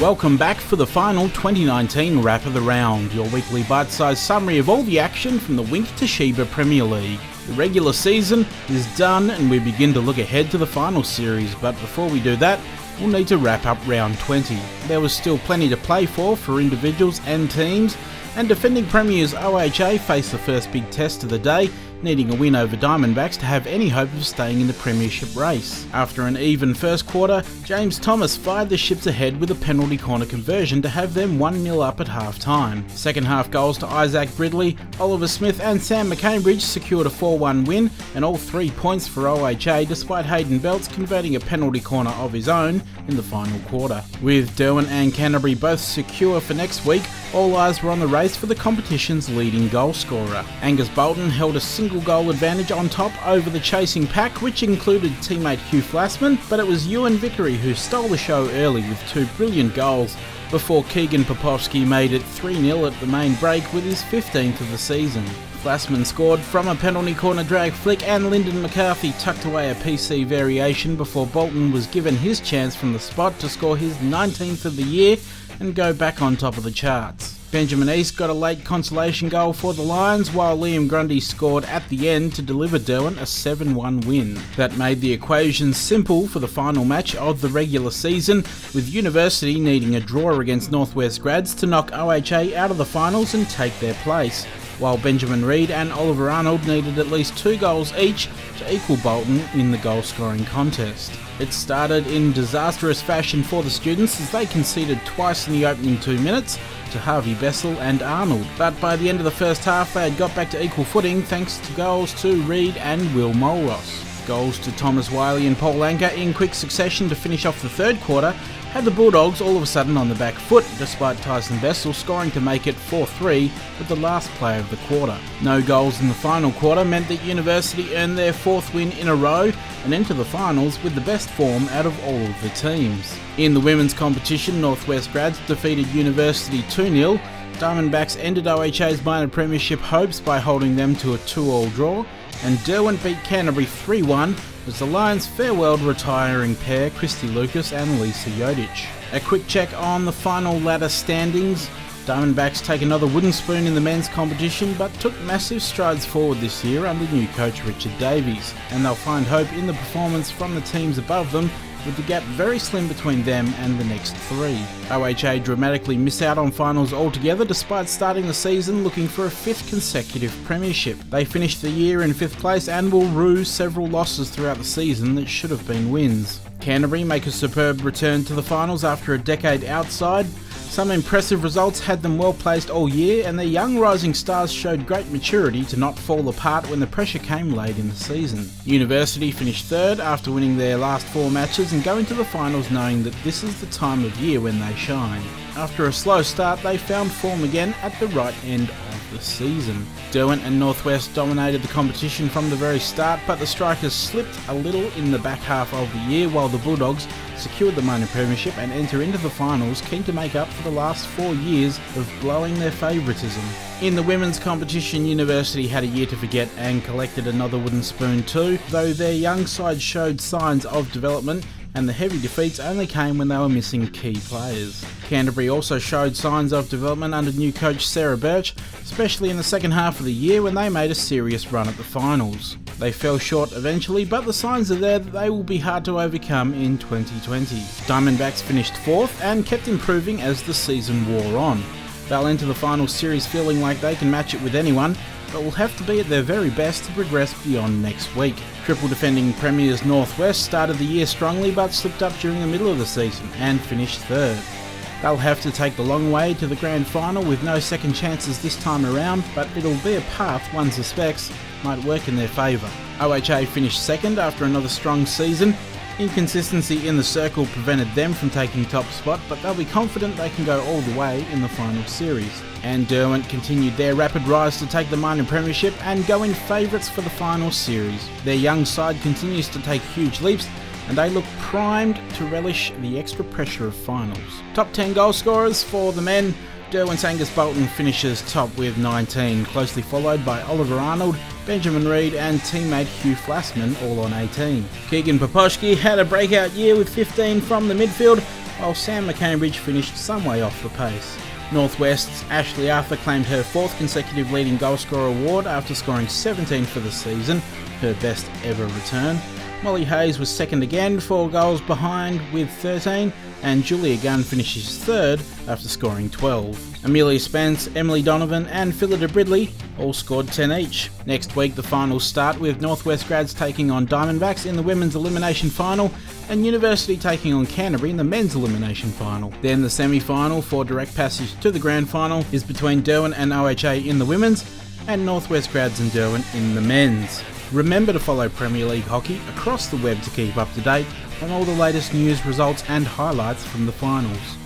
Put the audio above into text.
Welcome back for the final 2019 Wrap of the Round, your weekly bite-sized summary of all the action from the Wink Toshiba Premier League. The regular season is done and we begin to look ahead to the final series, but before we do that, we'll need to wrap up round 20. There was still plenty to play for individuals and teams, and defending premiers OHA faced the first big test of the day, needing a win over Diamondbacks to have any hope of staying in the premiership race. After an even first quarter, James Thomas fired the Ships ahead with a penalty corner conversion to have them 1-0 up at half-time. Second half goals to Isaac Bridley, Oliver Smith and Sam McCambridge secured a 4-1 win, and all 3 points for OHA despite Hayden Belts converting a penalty corner of his own in the final quarter. With Derwent and Canterbury both secure for next week, all eyes were on the race for the competition's leading goal scorer. Angus Bolton held a single goal advantage on top over the chasing pack, which included teammate Hugh Flassman, but it was Ewan Vickery who stole the show early with 2 brilliant goals before Keegan Popovski made it 3-0 at the main break with his 15th of the season. Flassman scored from a penalty corner drag flick and Lyndon McCarthy tucked away a PC variation before Bolton was given his chance from the spot to score his 19th of the year and go back on top of the charts. Benjamin East got a late consolation goal for the Lions, while Liam Grundy scored at the end to deliver Derwent a 7-1 win. That made the equation simple for the final match of the regular season, with University needing a draw against Northwest Grads to knock OHA out of the finals and take their place, while Benjamin Reid and Oliver Arnold needed at least 2 goals each to equal Bolton in the goal-scoring contest. It started in disastrous fashion for the students as they conceded twice in the opening 2 minutes to Harvey Bessel and Arnold, but by the end of the first half they had got back to equal footing thanks to goals to Reid and Will Mulross. Goals to Thomas Wiley and Paul Anker in quick succession to finish off the third quarter had the Bulldogs all of a sudden on the back foot, despite Tyson Bessel scoring to make it 4-3 with the last play of the quarter. No goals in the final quarter meant that University earned their 4th win in a row and enter the finals with the best form out of all of the teams. In the women's competition, Northwest Grads defeated University 2-0, Diamondbacks ended OHA's minor premiership hopes by holding them to a 2-all draw, and Derwent beat Canterbury 3-1 as the Lions farewelled retiring pair Christy Lucas and Lisa Yodich. A quick check on the final ladder standings. Diamondbacks take another wooden spoon in the men's competition, but took massive strides forward this year under new coach Richard Davies, and they'll find hope in the performance from the teams above them, with the gap very slim between them and the next 3. OHA dramatically miss out on finals altogether despite starting the season looking for a 5th consecutive premiership. They finished the year in 5th place and will rue several losses throughout the season that should have been wins. Canterbury make a superb return to the finals after a decade outside. Some impressive results had them well placed all year, and their young rising stars showed great maturity to not fall apart when the pressure came late in the season. University finished 3rd after winning their last 4 matches and going to the finals knowing that this is the time of year when they shine. After a slow start, they found form again at the right end of the season. Derwent and Northwest dominated the competition from the very start, but the Strikers slipped a little in the back half of the year, while the Bulldogs secured the minor premiership and enter into the finals, keen to make up for the last 4 years of blowing their favouritism. In the women's competition, University had a year to forget and collected another wooden spoon too, though their young side showed signs of development, and the heavy defeats only came when they were missing key players. Canterbury also showed signs of development under new coach Sarah Birch, especially in the second half of the year when they made a serious run at the finals. They fell short eventually, but the signs are there that they will be hard to overcome in 2020. Diamondbacks finished 4th and kept improving as the season wore on. They'll enter the final series feeling like they can match it with anyone, but will have to be at their very best to progress beyond next week. Triple defending premiers Northwest started the year strongly but slipped up during the middle of the season and finished 3rd. They'll have to take the long way to the grand final with no second chances this time around, but it'll be a path one suspects might work in their favour. OHA finished 2nd after another strong season. Inconsistency in the circle prevented them from taking top spot, but they'll be confident they can go all the way in the final series. And Derwent continued their rapid rise to take the minor premiership and go in favourites for the final series. Their young side continues to take huge leaps, and they look primed to relish the extra pressure of finals. Top 10 goal scorers for the men. Derwent's Angus Bolton finishes top with 19, closely followed by Oliver Arnold, Benjamin Reid and teammate Hugh Flassman all on 18. Keegan Popovski had a breakout year with 15 from the midfield, while Sam McCambridge finished some way off the pace. Northwest's Ashley Arthur claimed her 4th consecutive leading goalscorer award after scoring 17 for the season, her best ever return. Molly Hayes was second again, 4 goals behind with 13, and Julia Gunn finishes third after scoring 12. Amelia Spence, Emily Donovan and Phillida Bridley all scored 10 each. Next week the finals start with Northwest grads taking on Diamondbacks in the women's elimination final and University taking on Canterbury in the men's elimination final. Then the semi-final for direct passage to the grand final is between Derwent and OHA in the women's and Northwest grads and Derwent in the men's. Remember to follow Premier League hockey across the web to keep up to date on all the latest news, results and highlights from the finals.